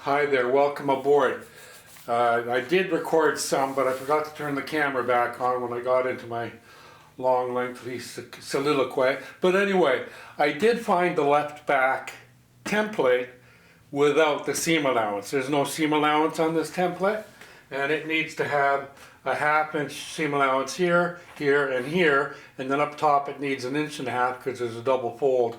Hi there, welcome aboard. I did record some, but I forgot to turn the camera back on when I got into my long lengthy soliloquy. But anyway, I did find the left back template without the seam allowance. There's no seam allowance on this template, and it needs to have a 1/2 inch seam allowance here, here, and here, and then up top it needs 1.5 inches because there's a double fold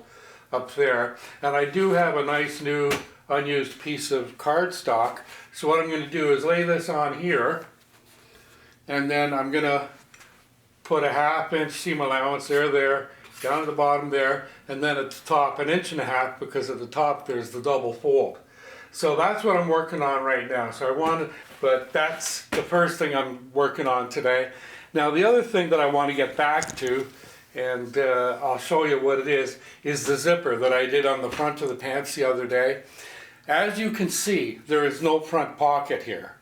up there. And I do have a nice new unused piece of cardstock. So what I'm going to do is lay this on here, and then I'm going to put a 1/2 inch seam allowance there, down at the bottom there, and then at the top 1.5 inches because at the top there's the double fold. So that's what I'm working on right now. But that's the first thing I'm working on today. Now the other thing that I want to get back to, and I'll show you what it is the zipper that I did on the front of the pants the other day. As you can see, there is no front pocket here.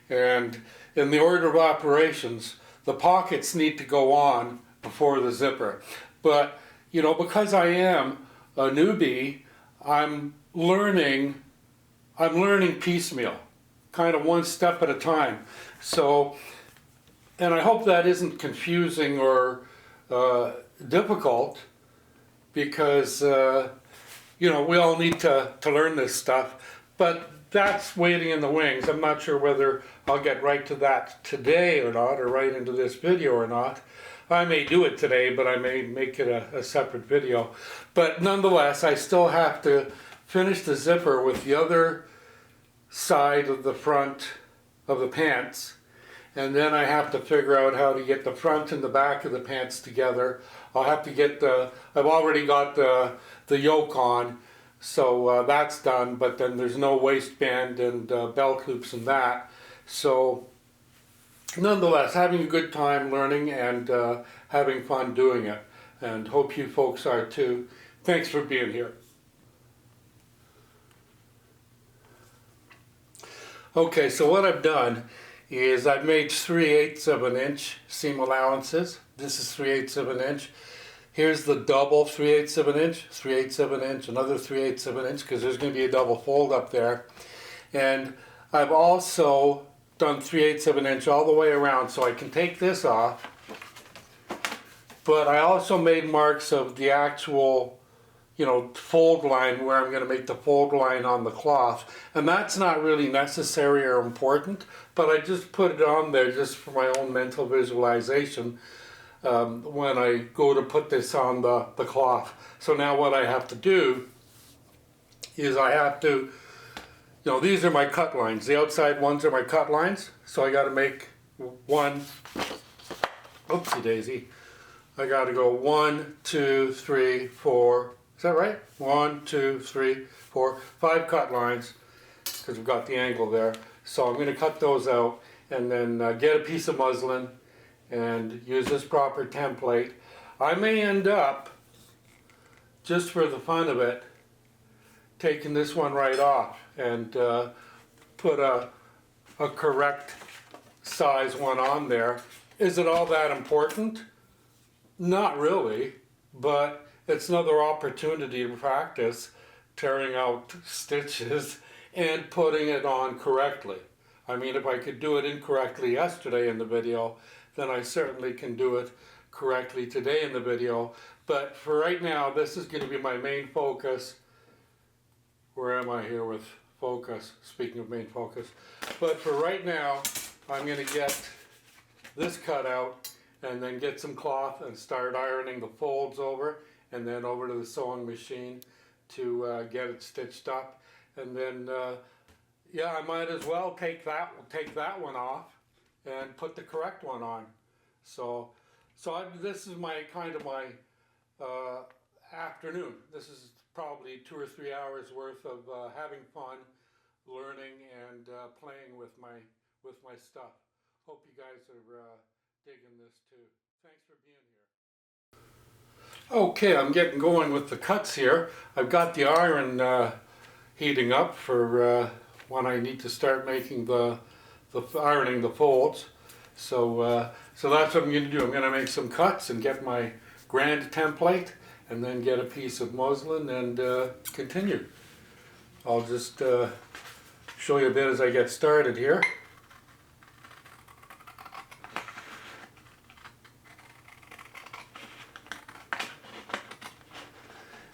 And in the order of operations, the pockets need to go on before the zipper. But, you know, because I am a newbie, I'm learning piecemeal, kind of one step at a time. So, and I hope that isn't confusing or difficult, because you know, we all need to learn this stuff, but that's waiting in the wings. I'm not sure whether I'll get right to that today or not, or right into this video or not. I may do it today, but I may make it a separate video. But nonetheless, I still have to finish the zipper with the other side of the front of the pants, and then I have to figure out how to get the front and the back of the pants together. I'll have to get I've already got the yoke on, so that's done, but then there's no waistband and belt loops and that. So nonetheless, having a good time learning and having fun doing it, and hope you folks are too. Thanks for being here. Okay, so what I've done is I've made 3/8 of an inch seam allowances. This is 3/8 of an inch. Here's the double 3/8 of an inch, 3/8 of an inch, another 3/8 of an inch, because there's going to be a double fold up there. And I've also done 3/8 of an inch all the way around, so I can take this off. But I also made marks of the actual, you know, fold line, where I'm going to make the fold line on the cloth. And that's not really necessary or important, but I just put it on there just for my own mental visualization when I go to put this on the cloth. So now what I have to do is I have to, you know, these are my cut lines. The outside ones are my cut lines. So I got to make one, oopsie daisy. I got to go 1, 2, 3, 4. Is that right? 1, 2, 3, 4, 5 cut lines, because we've got the angle there. So I'm going to cut those out, and then get a piece of muslin and use this proper template. I may end up, just for the fun of it, taking this one right off and put a correct size one on there. Is it all that important? Not really, but it's another opportunity to practice tearing out stitches and putting it on correctly. I mean, if I could do it incorrectly yesterday in the video, then I certainly can do it correctly today in the video. But for right now, this is going to be my main focus. Where am I here with focus? Speaking of main focus. But for right now, I'm going to get this cut out and then get some cloth and start ironing the folds over, and then over to the sewing machine to get it stitched up. And then, yeah, I might as well take that one off and put the correct one on. So this is my kind of my afternoon. This is probably 2 or 3 hours worth of having fun, learning, and playing with my stuff. Hope you guys are digging this too. Thanks for being here. Okay, I'm getting going with the cuts here. I've got the iron heating up for when I need to start making the ironing the folds. So that's what I'm going to do. I'm going to make some cuts and get my grand template, and then get a piece of muslin and continue. I'll just show you a bit as I get started here.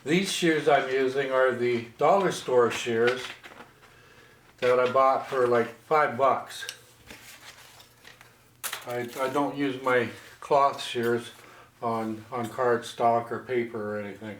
These shears I'm using are the dollar store shears that I bought for like $5. I don't use my cloth shears on cardstock or paper or anything.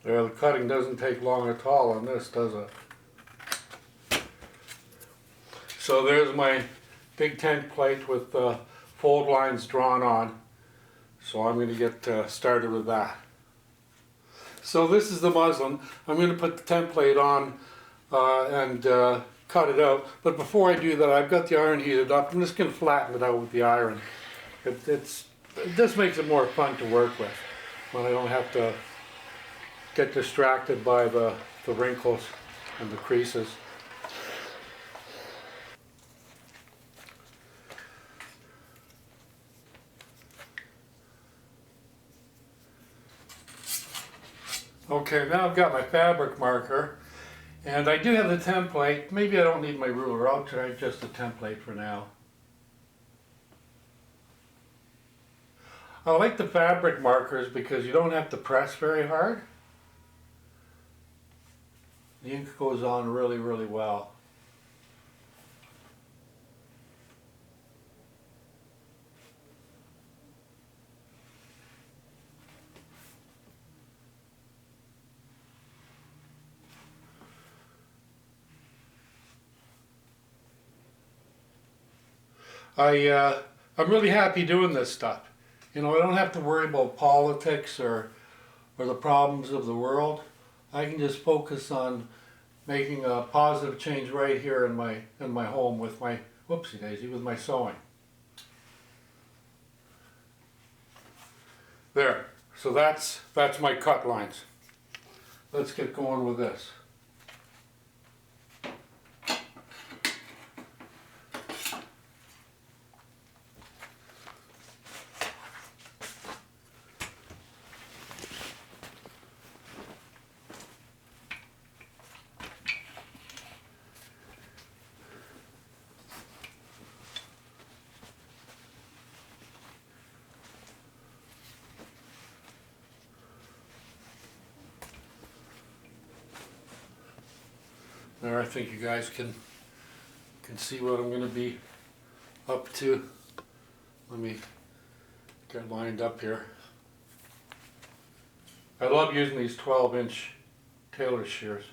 Yeah, the cutting doesn't take long at all on this, does it? So there's my big tent plate with fold lines drawn on. So I'm going to get started with that. So this is the muslin. I'm going to put the tent plate on and cut it out. But before I do that, I've got the iron heated up. I'm just going to flatten it out with the iron. This makes it more fun to work with when I don't have to get distracted by the wrinkles and the creases. Okay, now I've got my fabric marker, and I do have the template. Maybe I don't need my ruler. I'll try just the template for now. I like the fabric markers because you don't have to press very hard. The ink goes on really, really well. I'm really happy doing this stuff. You know, I don't have to worry about politics or the problems of the world. I can just focus on making a positive change right here in my home with my whoopsie daisy with my sewing. There. So that's my cut lines. Let's get going with this. There, I think you guys can see what I'm going to be up to. Let me get lined up here. I love using these 12-inch TAILOR'S shears.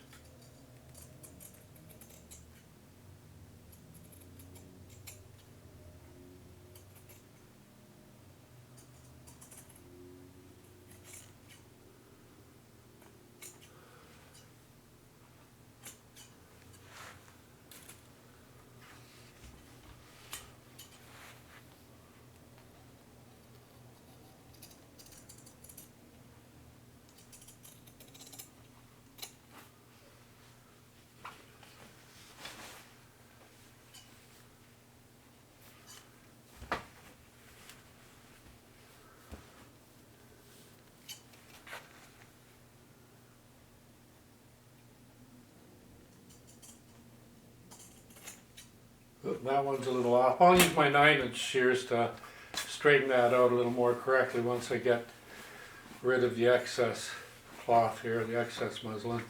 That one's a little off. I'll use my 9-inch shears to straighten that out a little more correctly once I get rid of the excess cloth here, the excess muslin.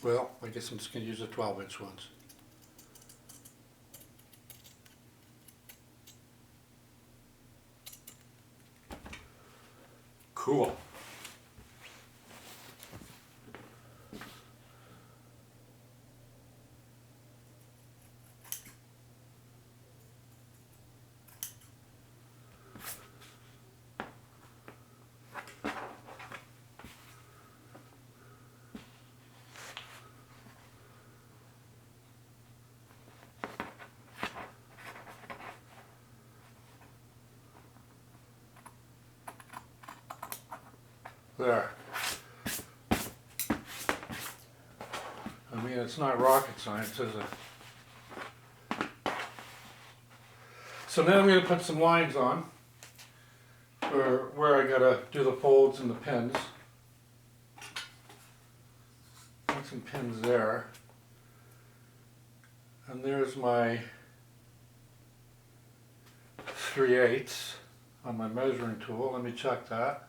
Well, I guess I'm just going to use the 12-inch ones. Cool. There. I mean, it's not rocket science, is it? So now I'm going to put some lines on for where I gotta do the folds and the pins. Put some pins there. And there's my 3/8 on my measuring tool. Let me check that.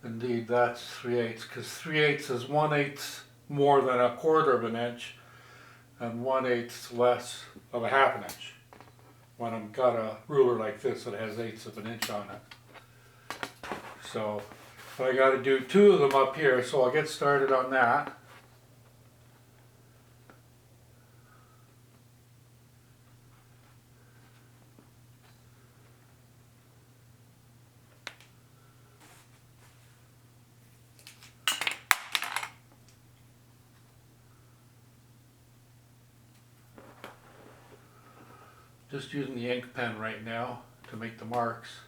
Indeed, that's 3/8, because 3/8 is 1/8 more than 1/4 of an inch and 1/8 less of a 1/2 inch. When I've got a ruler like this that has 1/8 of an inch on it. So I got to do 2 of them up here, so I'll get started on that. Just using the ink pen right now to make the marks.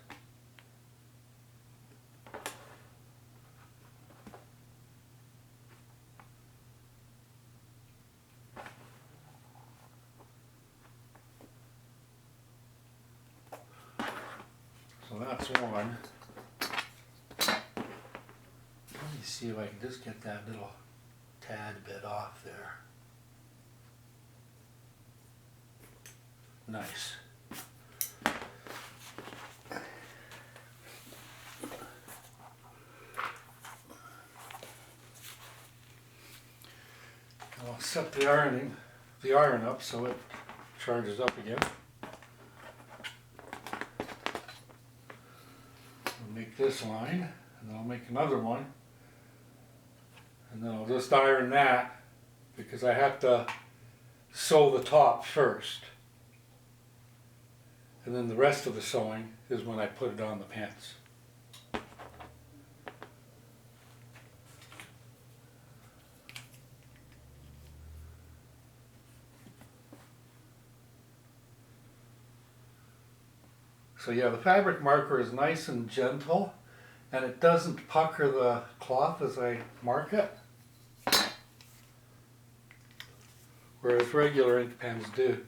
So that's one. Let me see if I can just get that little tad bit off there. Nice. I'll set the iron up so it charges up again. I'll make this line, and then I'll make another one, and then I'll just iron that because I have to sew the top first. And then the rest of the sewing is when I put it on the pants. So yeah, the fabric marker is nice and gentle, and it doesn't pucker the cloth as I mark it, whereas regular ink pens do.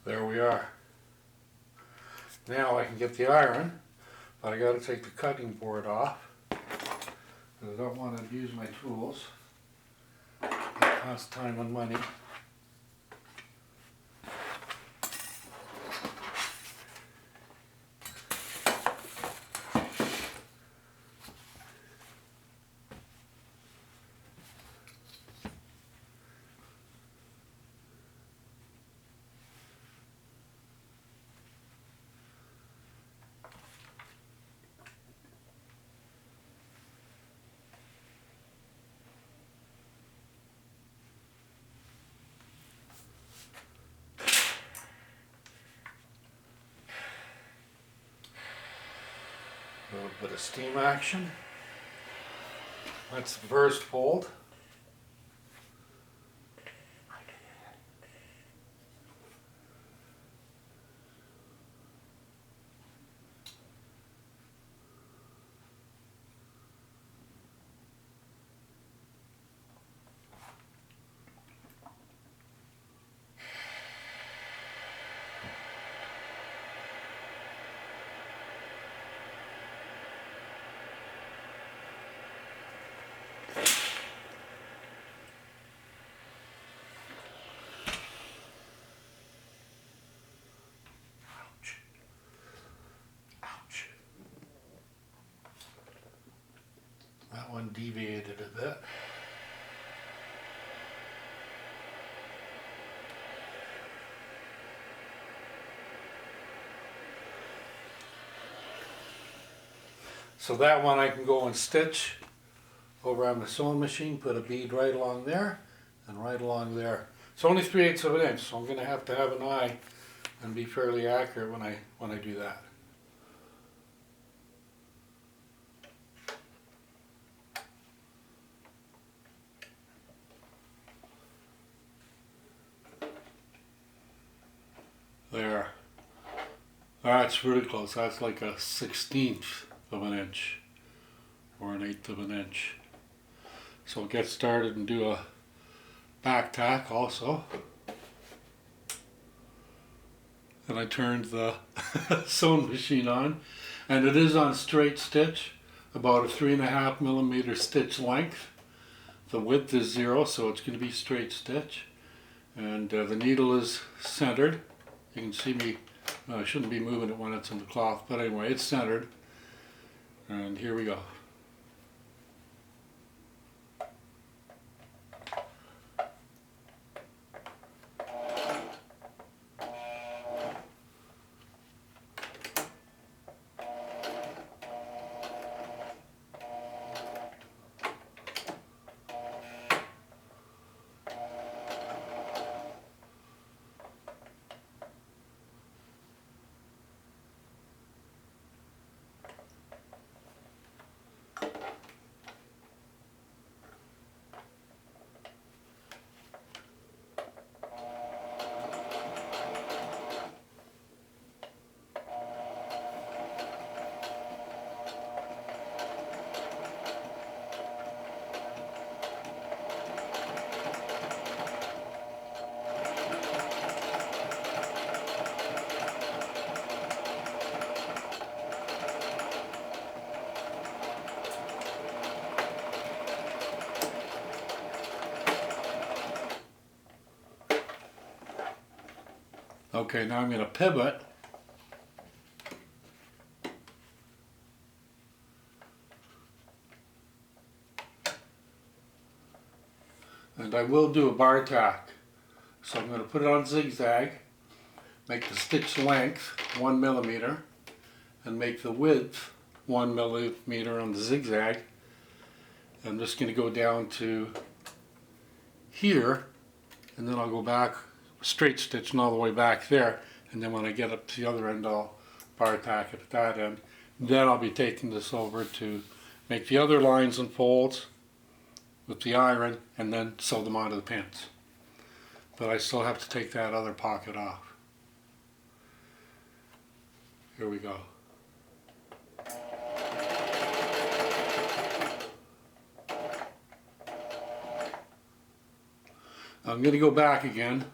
There we are. Now I can get the iron, but I got to take the cutting board off because I don't want to use my tools. It costs time and money. A little bit of steam action. That's the first fold. That one deviated a bit. So that one I can go and stitch over on the sewing machine, put a bead right along there and right along there. It's only 3/8 of an inch, so I'm going to have an eye and be fairly accurate when I do that. There. That's really close. That's like a 1/16 of an inch or an 1/8 of an inch. So I'll get started and do a back tack also. And I turned the sewing machine on, and it is on straight stitch, about a 3.5 millimeter stitch length. The width is 0, so it's going to be straight stitch, and the needle is centered. You can see me, I shouldn't be moving it when it's in the cloth, but anyway, it's centered. And here we go. Okay, now I'm going to pivot. And I will do a bar tack. So I'm going to put it on zigzag, make the stitch length 1 millimeter, and make the width 1 millimeter on the zigzag. I'm just going to go down to here, and then I'll go back, straight stitching all the way back there, and then when I get up to the other end I'll bar tack it at that end. Then I'll be taking this over to make the other lines and folds with the iron and then sew them onto the pins. But I still have to take that other pocket off. Here we go. I'm going to go back again.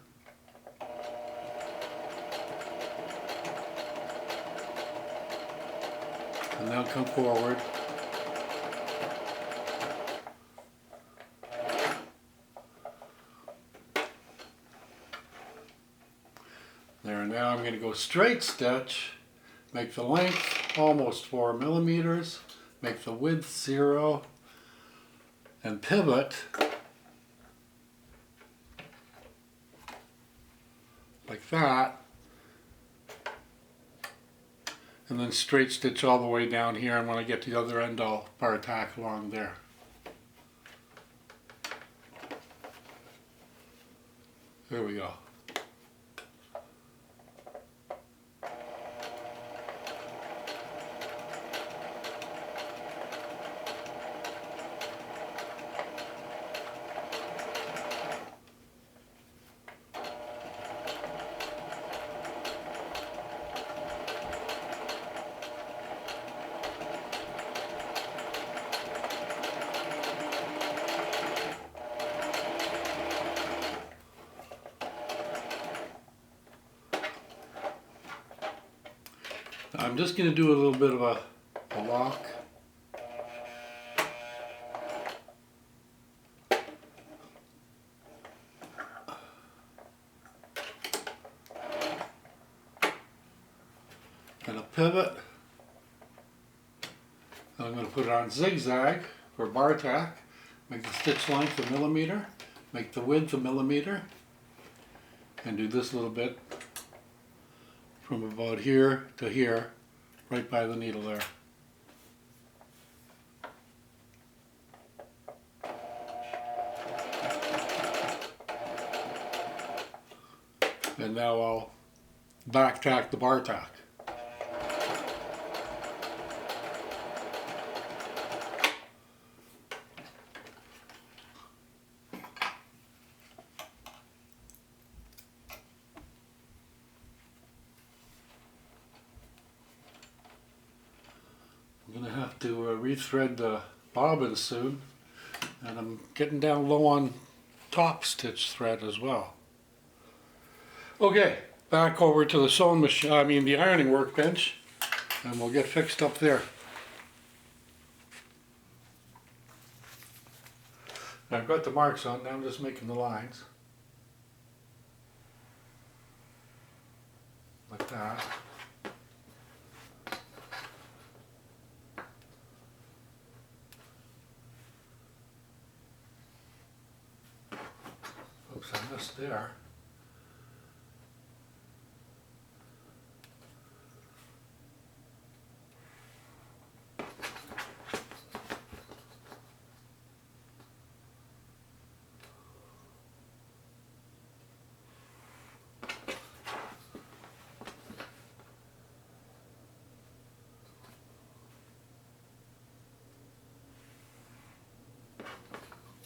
And now come forward. There, now I'm going to go straight stitch, make the length almost 4 millimeters, make the width 0, and pivot like that, and then straight stitch all the way down here, and when I get to the other end I'll bar tack along there. There we go. I'm just going to do a little bit of a lock. And a pivot. And I'm going to put it on zigzag for bar tack. Make the stitch length a millimeter. Make the width a millimeter. And do this little bit from about here to here, right by the needle there. And now I'll back tack the bar tack. I'm going to have to rethread the bobbin soon, and I'm getting down low on top stitch thread as well. Okay, back over to the sewing machine, the ironing workbench, and we'll get fixed up there. I've got the marks on, now I'm just making the lines. Like that. Oops, I missed there.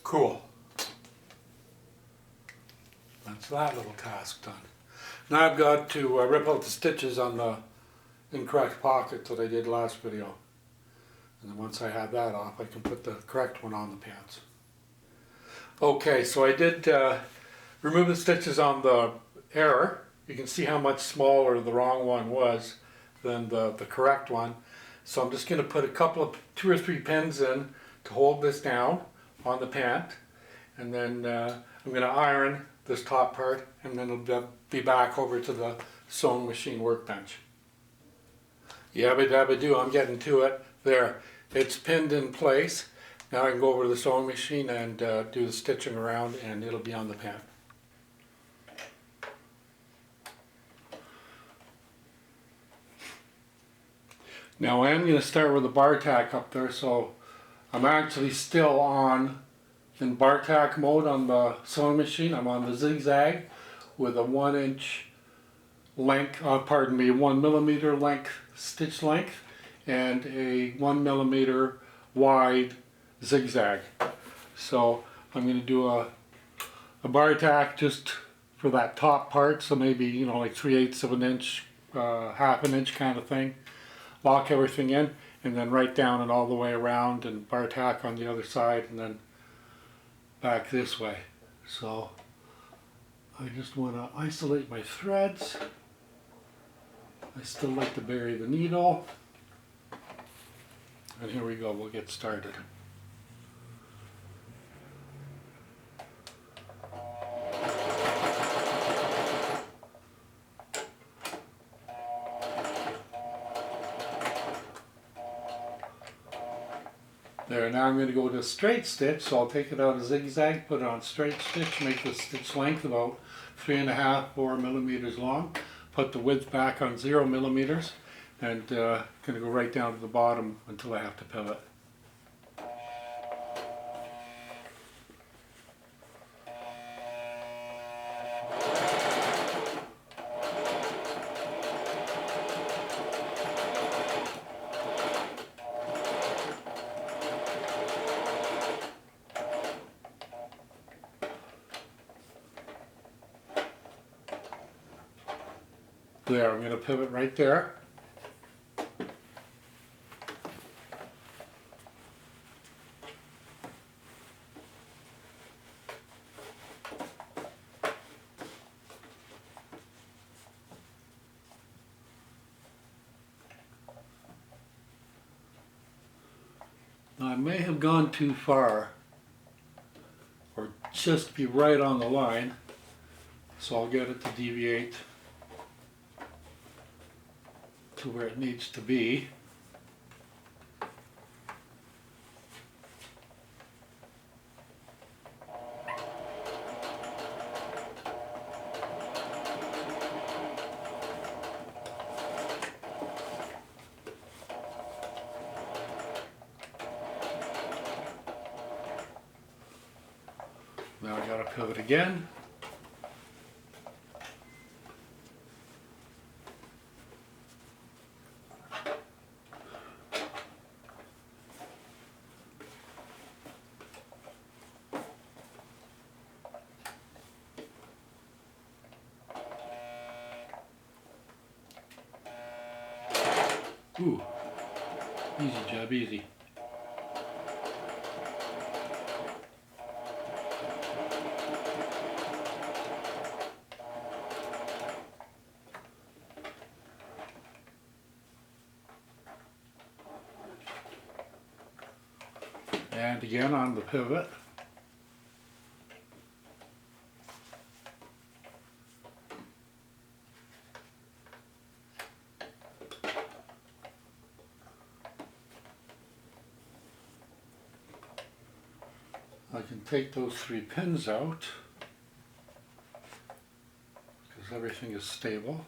Cool. That's that little task done. Now I've got to rip out the stitches on the incorrect pocket that I did last video. And then once I have that off, I can put the correct one on the pants. Okay, so I did remove the stitches on the error. You can see how much smaller the wrong one was than the correct one. So I'm just going to put a couple of 2 or 3 pins in to hold this down on the pant, and then I'm going to iron this top part, and then it'll be back over to the sewing machine workbench. Yabba dabba do, I'm getting to it. There, it's pinned in place. Now I can go over to the sewing machine and do the stitching around, and it'll be on the pant. Now I am going to start with the bar tack up there, so I'm actually still in bar tack mode on the sewing machine. I'm on the zigzag with a 1 inch length, 1 millimeter length stitch length and a 1 millimeter wide zigzag. So I'm going to do a bar tack just for that top part, so maybe like 3/8 of an inch, half an inch kind of thing. Lock everything in, and then right down and all the way around, and bar tack on the other side, and then back this way. So I just want to isolate my threads. I still like to bury the needle. And here we go, we'll get started. There, now I'm going to go to a straight stitch, so I'll take it out of zigzag, put it on straight stitch, make the stitch length about 3.5, 4 millimeters long, put the width back on 0 millimeters, and going to go right down to the bottom until I have to pivot. There, I'm going to pivot right there. Now, I may have gone too far, or just be right on the line, so I'll get it to deviate to where it needs to be. Now I got to pivot again. Ooh, easy, Jebb, easy. And again on the pivot. I can take those 3 pins out because everything is stable.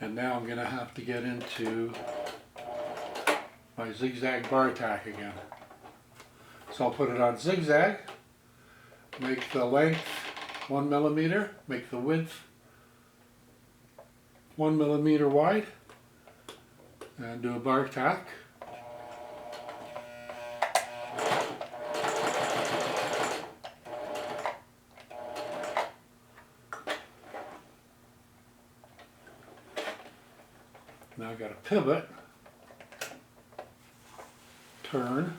And now I'm going to have to get into my zigzag bar tack again. So I'll put it on zigzag, make the length 1 millimeter, make the width 1 millimeter wide, and do a bar tack. Now I've got to pivot, turn,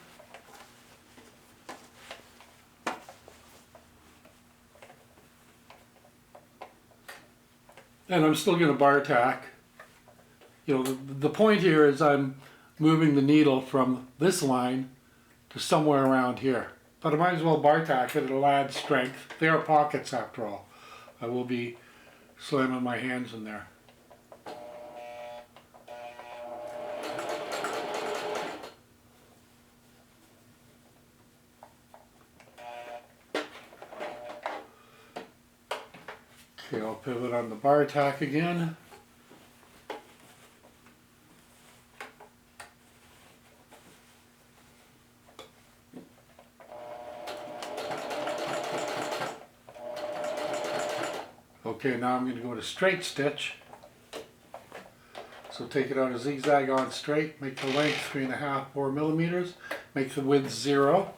and I'm still going to bar tack. You know, the point here is I'm moving the needle from this line to somewhere around here. But I might as well bar tack it, it'll add strength. They are pockets after all. I will be slamming my hands in there. Okay, I'll pivot on the bar tack again. Okay, now I'm going to go to straight stitch. So take it out a zigzag on straight, make the length 3.5, 4 millimeters, make the width 0.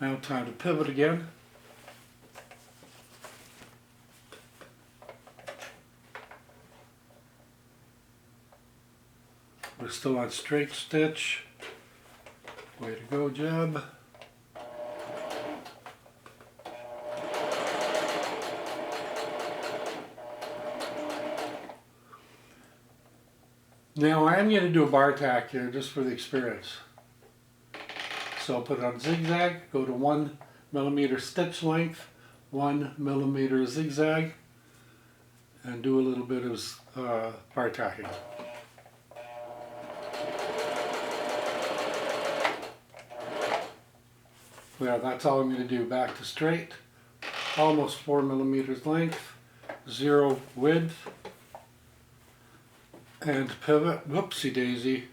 Now time to pivot again. We're still on straight stitch. Way to go, Jebb. Now I am going to do a bar tack here just for the experience. So I'll put it on zigzag, go to 1 millimeter stitch length, 1 millimeter zigzag, and do a little bit of bar tacking. Yeah, that's all I'm going to do. Back to straight, almost 4 millimeters length, 0 width, and pivot. Whoopsie daisy.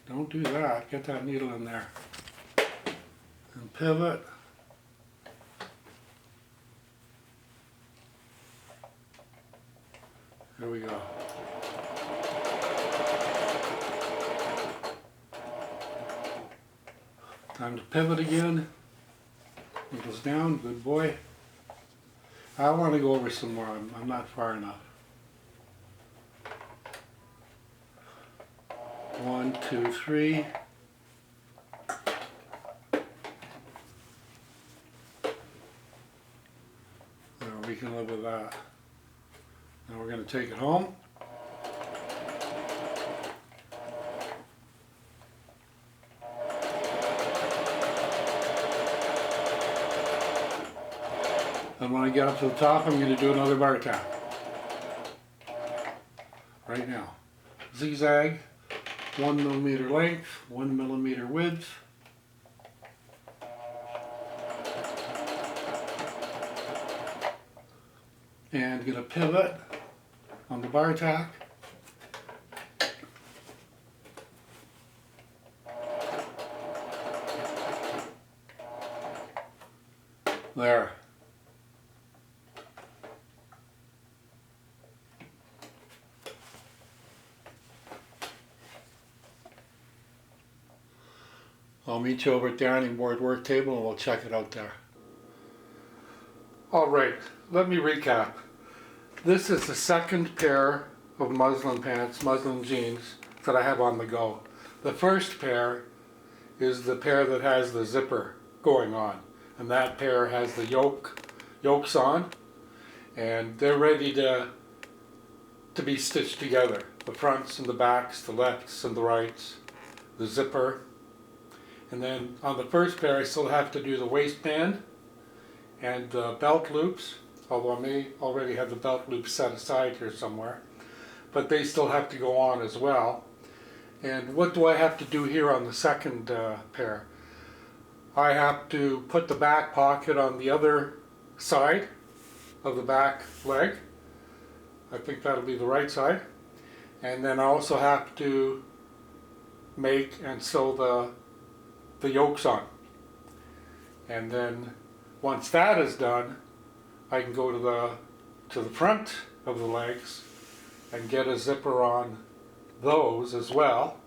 Don't do that. Get that needle in there. and pivot. There we go. Time to pivot again. Needles down, good boy. I want to go over some more, I'm not far enough. 1, 2, 3. There, we can live with that. Now we're going to take it home. And when I get up to the top, I'm going to do another bar tack. Right now. Zigzag, 1 millimeter length, 1 millimeter width. And going to pivot on the bar tack. There. I'll meet you over at the ironing board work table and we'll check it out there. Alright, let me recap. This is the second pair of muslin pants, muslin jeans that I have on the go. The first pair is the pair that has the zipper going on, and that pair has the yokes on, and they're ready to be stitched together. The fronts and the backs, the lefts and the rights, the zipper. And then on the first pair I still have to do the waistband and the belt loops, although I may already have the belt loops set aside here somewhere, but they still have to go on as well. And what do I have to do here on the second pair? I have to put the back pocket on the other side of the back leg. I think that'll be the right side. And then I also have to make and sew the yokes on. And then once that is done, I can go to the front of the legs and get a zipper on those as well,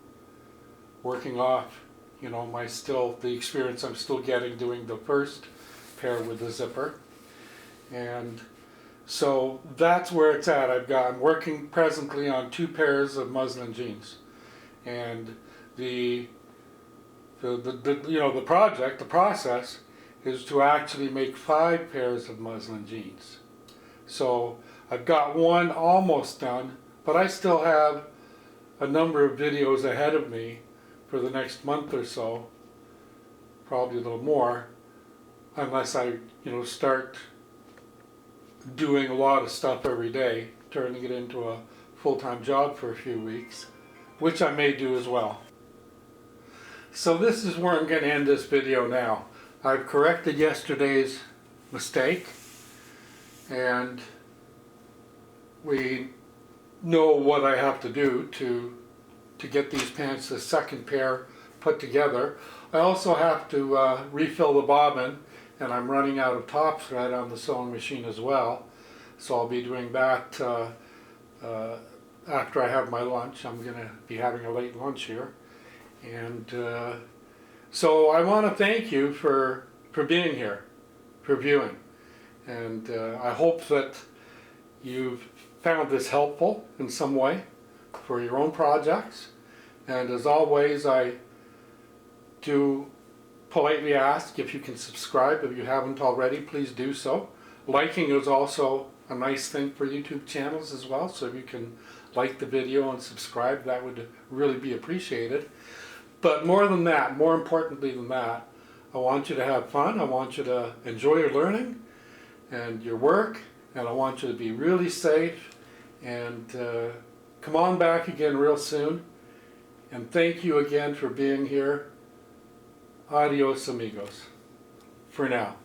working off, you know, the experience I'm still getting doing the first pair with the zipper. And so that's where it's at. I'm working presently on 2 pairs of muslin jeans, and the process is to actually make 5 pairs of muslin jeans. So I've got one almost done, but I still have a number of videos ahead of me for the next month or so, probably a little more, unless I start doing a lot of stuff every day, turning it into a full-time job for a few weeks, which I may do as well. So this is where I'm going to end this video now. I've corrected yesterday's mistake, and we know what I have to do to get these pants, the second pair, put together. I also have to refill the bobbin, and I'm running out of top thread on the sewing machine as well. So I'll be doing that after I have my lunch. I'm going to be having a late lunch here. And so I want to thank you for being here, for viewing. And I hope that you've found this helpful in some way for your own projects. And as always, I do politely ask if you can subscribe. If you haven't already, please do so. Liking is also a nice thing for YouTube channels as well, so if you can like the video and subscribe, that would really be appreciated. But more than that, more importantly than that, I want you to have fun. I want you to enjoy your learning and your work, and I want you to be really safe, and come on back again real soon. And thank you again for being here. Adios, amigos. For now.